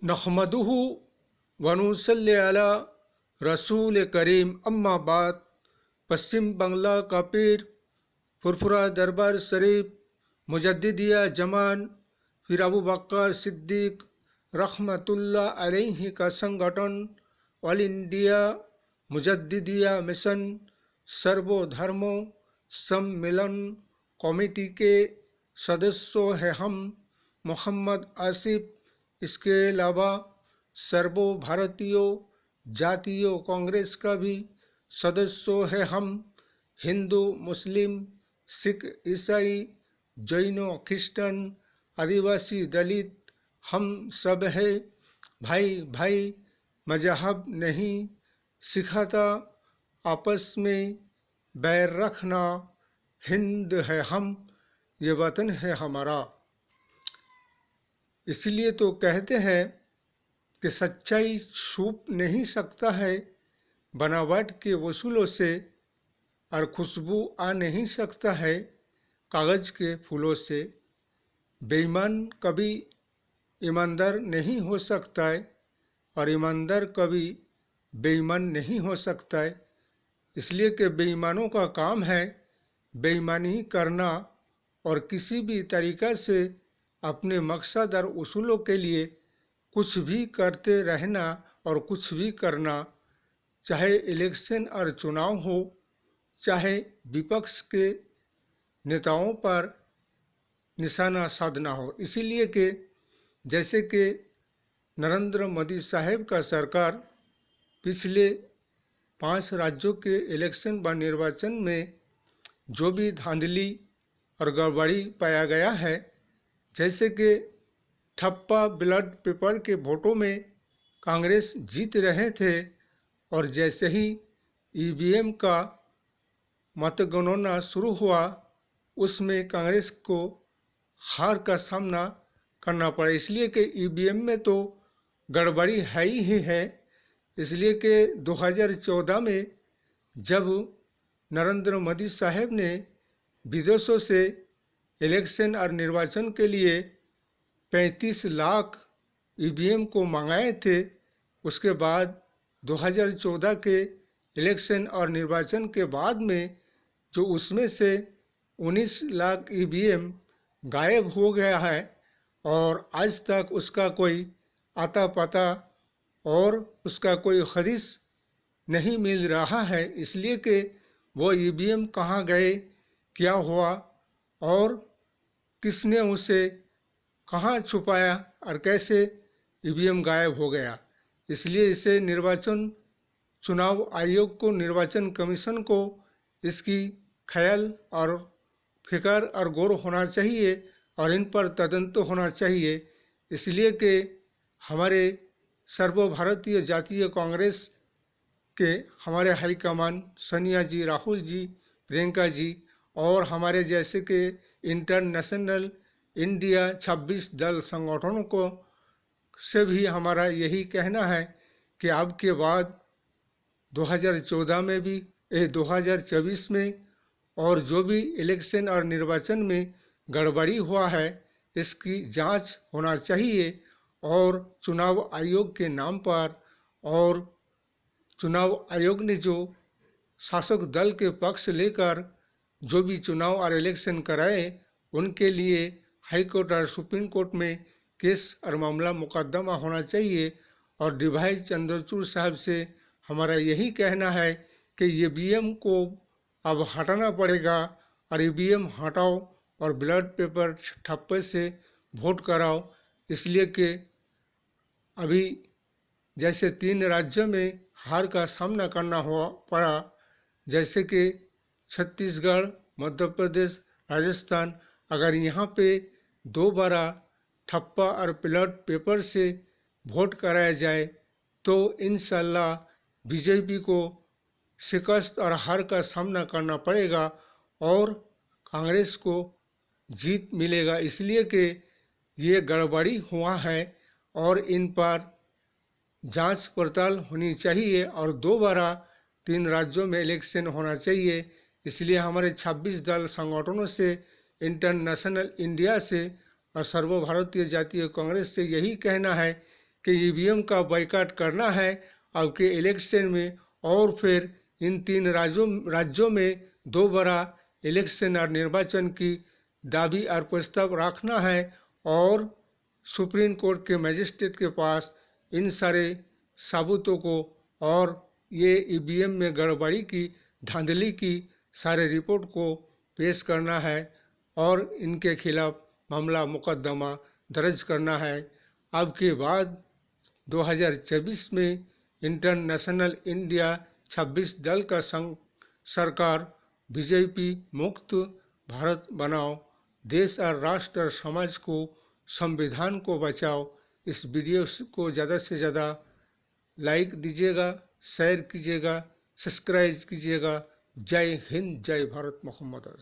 नहमदुहु व नुसल्ली अला रसूल करीम अम्मा बाद। पश्चिम बंगला का पीर फुरफुरा दरबार शरीफ मुजद्दिदिया जमान फिर अबू बकर सिद्दीक रहमतुल्लाह अलैहि का संगठन ऑल इंडिया मुजद्दिदिया मिशन सर्वधर्मों सम्मेलन कमेटी के सदस्यों हैं हम मोहम्मद आसिफ। इसके अलावा सर्वो भारतीयों जातीय कांग्रेस का भी सदस्यों हैं हम। हिंदू मुस्लिम सिख ईसाई जैनो क्रिश्चियन आदिवासी दलित हम सब है भाई भाई। मजहब नहीं सिखाता आपस में बैर रखना। हिंद है हम, ये वतन है हमारा। इसलिए तो कहते हैं कि सच्चाई छुप नहीं सकता है बनावट के वसूलों से, और खुशबू आ नहीं सकता है कागज़ के फूलों से। बेईमान कभी ईमानदार नहीं हो सकता है और ईमानदार कभी बेईमान नहीं हो सकता है। इसलिए कि बेईमानों का काम है बेईमानी करना और किसी भी तरीक़ा से अपने मकसद और उसूलों के लिए कुछ भी करते रहना और कुछ भी करना, चाहे इलेक्शन और चुनाव हो, चाहे विपक्ष के नेताओं पर निशाना साधना हो। इसीलिए कि जैसे कि नरेंद्र मोदी साहब का सरकार पिछले 5 राज्यों के इलेक्शन व निर्वाचन में जो भी धांधली और गड़बड़ी पाया गया है, जैसे कि ठप्पा बैलेट पेपर के वोटों में कांग्रेस जीत रहे थे और जैसे ही ईवीएम का मतगणना शुरू हुआ उसमें कांग्रेस को हार का सामना करना पड़ा। इसलिए कि ईवीएम में तो गड़बड़ी है ही है। इसलिए कि 2014 में जब नरेंद्र मोदी साहब ने विदेशों से इलेक्शन और निर्वाचन के लिए 35 लाख ईवीएम को मंगाए थे, उसके बाद 2014 के इलेक्शन और निर्वाचन के बाद में जो उसमें से 19 लाख ईवीएम गायब हो गया है और आज तक उसका कोई आता पता और उसका कोई हदीस नहीं मिल रहा है। इसलिए कि वो ईवीएम कहाँ गए, क्या हुआ और किसने उसे कहाँ छुपाया और कैसे ईवीएम गायब हो गया। इसलिए इसे निर्वाचन चुनाव आयोग को, निर्वाचन कमीशन को इसकी ख्याल और फिक्र और गौर होना चाहिए और इन पर तदंत होना चाहिए। इसलिए कि हमारे सर्वभारतीय जातीय कांग्रेस के हमारे हाईकमान सोनिया जी, राहुल जी, प्रियंका जी और हमारे जैसे कि इंटरनेशनल इंडिया 26 दल संगठनों को से भी हमारा यही कहना है कि अब के बाद 2014 में भी 2024 में और जो भी इलेक्शन और निर्वाचन में गड़बड़ी हुआ है इसकी जांच होना चाहिए और चुनाव आयोग के नाम पर और चुनाव आयोग ने जो शासक दल के पक्ष लेकर जो भी चुनाव और इलेक्शन कराए उनके लिए हाई कोर्ट और सुप्रीम कोर्ट में केस और मामला मुकदमा होना चाहिए। और डीवाई चंद्रचूड़ साहब से हमारा यही कहना है कि ईवीएम को अब हटाना पड़ेगा और ईवीएम हटाओ और बैलेट पेपर ठप्पे से वोट कराओ। इसलिए कि अभी जैसे 3 राज्यों में हार का सामना करना हुआ पड़ा, जैसे कि छत्तीसगढ़, मध्य प्रदेश, राजस्थान। अगर यहाँ पे दोबारा ठप्पा और बैलेट पेपर से वोट कराया जाए तो इंशाल्लाह बीजेपी को शिकस्त और हार का सामना करना पड़ेगा और कांग्रेस को जीत मिलेगा। इसलिए कि ये गड़बड़ी हुआ है और इन पर जांच पड़ताल होनी चाहिए और दोबारा 3 राज्यों में इलेक्शन होना चाहिए। इसलिए हमारे 26 दल संगठनों से, इंटरनेशनल इंडिया से और सर्वभारतीय जातीय कांग्रेस से यही कहना है कि ईवीएम का बाइकाट करना है अब के इलेक्शन में, और फिर इन 3 राज्यों में दोबारा इलेक्शन और निर्वाचन की दावी और प्रस्ताव रखना है और सुप्रीम कोर्ट के मजिस्ट्रेट के पास इन सारे सबूतों को और ये ईवीएम में गड़बड़ी की, धांधली की सारे रिपोर्ट को पेश करना है और इनके खिलाफ मामला मुकदमा दर्ज करना है। अब के बाद 2024 में इंटरनेशनल इंडिया 26 दल का संघ सरकार बीजेपी मुक्त भारत बनाओ, देश और राष्ट्र और समाज को, संविधान को बचाओ। इस वीडियो को ज़्यादा से ज़्यादा लाइक दीजिएगा, शेयर कीजिएगा, सब्सक्राइब कीजिएगा। जय हिंद, जय भारत, मोहम्मद।